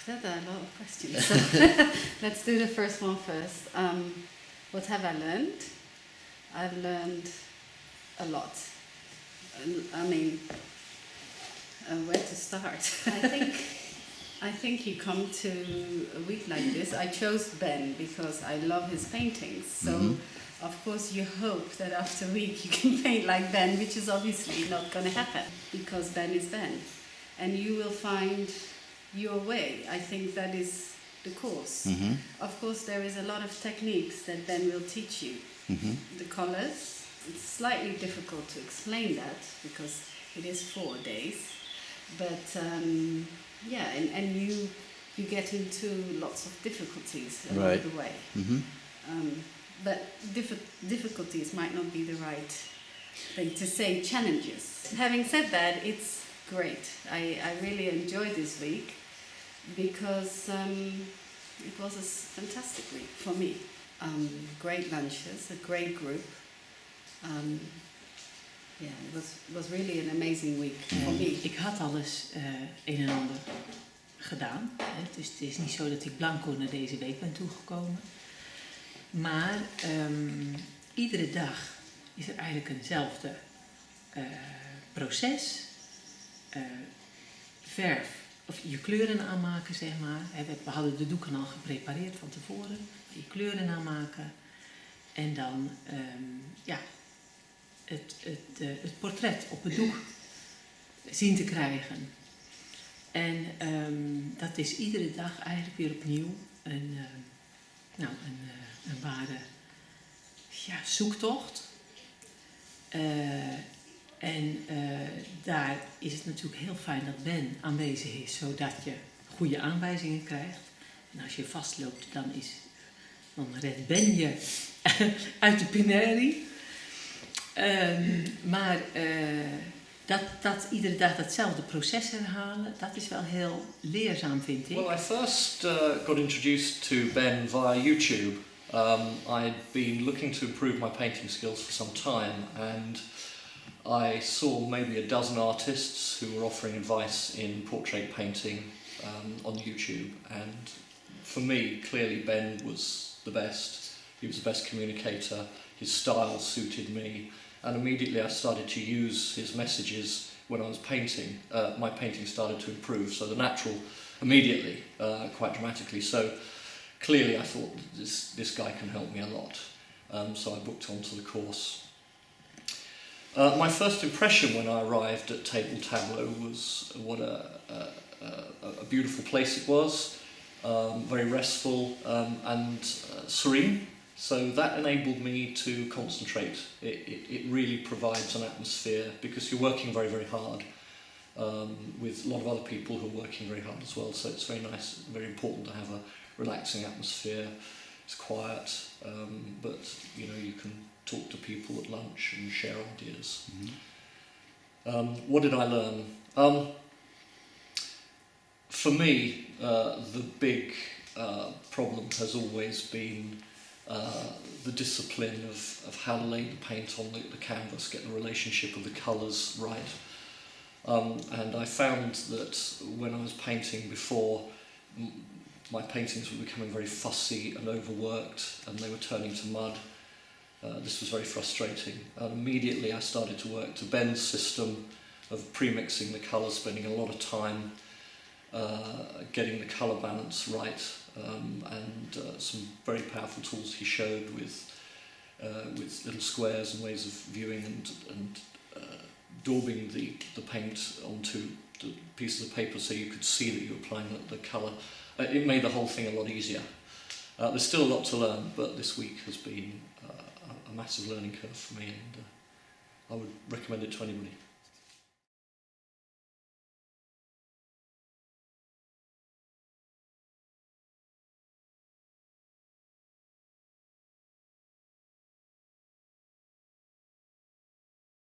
That are a lot of questions. So let's do the first one first. What have I learned? I've learned a lot. I mean, where to start? I think you come to a week like this. I chose Ben because I love his paintings. So, of course, you hope that after a week you can paint like Ben, which is obviously not going to happen because Ben is Ben. And you will find your way. I think that is the course. Of course, there is a lot of techniques that Ben will teach you. The colors, it's slightly difficult to explain that because it is 4 days. But yeah, and you get into lots of difficulties along the way. But difficulties might not be the right thing to say, challenges. Having said that, it's great. I really enjoyed this week because it was a fantastic week for me. Great lunches, a great group. Yeah, it was really an amazing week for me. Ik had alles een en ander gedaan. Hè? Dus het is niet zo dat ik blanco naar deze week ben toegekomen. Maar iedere dag is er eigenlijk eenzelfde proces. Verf, of je kleuren aanmaken, zeg maar. We hadden de doeken al geprepareerd van tevoren. Je kleuren aanmaken. En dan het portret op het doek zien te krijgen. En dat is iedere dag eigenlijk weer opnieuw een ware zoektocht. Daar is het natuurlijk heel fijn dat Ben aanwezig is, zodat je goede aanwijzingen krijgt. En als je vastloopt, dan redt Ben je uit de penerie. Maar dat iedere dag datzelfde proces herhalen, dat is wel heel leerzaam, vind ik. Well, I first got introduced to Ben via YouTube. I'd been looking to improve my painting skills for some time, and I saw maybe a dozen artists who were offering advice in portrait painting on YouTube, and for me, clearly Ben was the best. He was the best communicator, his style suited me, and immediately I started to use his messages when I was painting. My painting started to improve, so the natural immediately, quite dramatically. So clearly I thought this guy can help me a lot, so I booked onto the course. My first impression when I arrived at Table-Tableau was what a beautiful place it was, very restful and serene. So that enabled me to concentrate. It really provides an atmosphere because you're working very, very hard with a lot of other people who are working very hard as well. So it's very nice, very important to have a relaxing atmosphere. It's quiet, but you can talk to people at lunch and share ideas. What did I learn? For me, the big problem has always been the discipline of how to lay the paint on the canvas, get the relationship of the colours right. And I found that when I was painting before, my paintings were becoming very fussy and overworked, and they were turning to mud. This was very frustrating. And immediately I started to work to Ben's system of pre-mixing the colours, spending a lot of time getting the colour balance right, and some very powerful tools he showed with little squares and ways of viewing and daubing the paint onto the pieces of paper so you could see that you were applying the colour. It made the whole thing a lot easier. There's still a lot to learn, but this week has been a massive learning curve for me, and I would recommend it to anybody.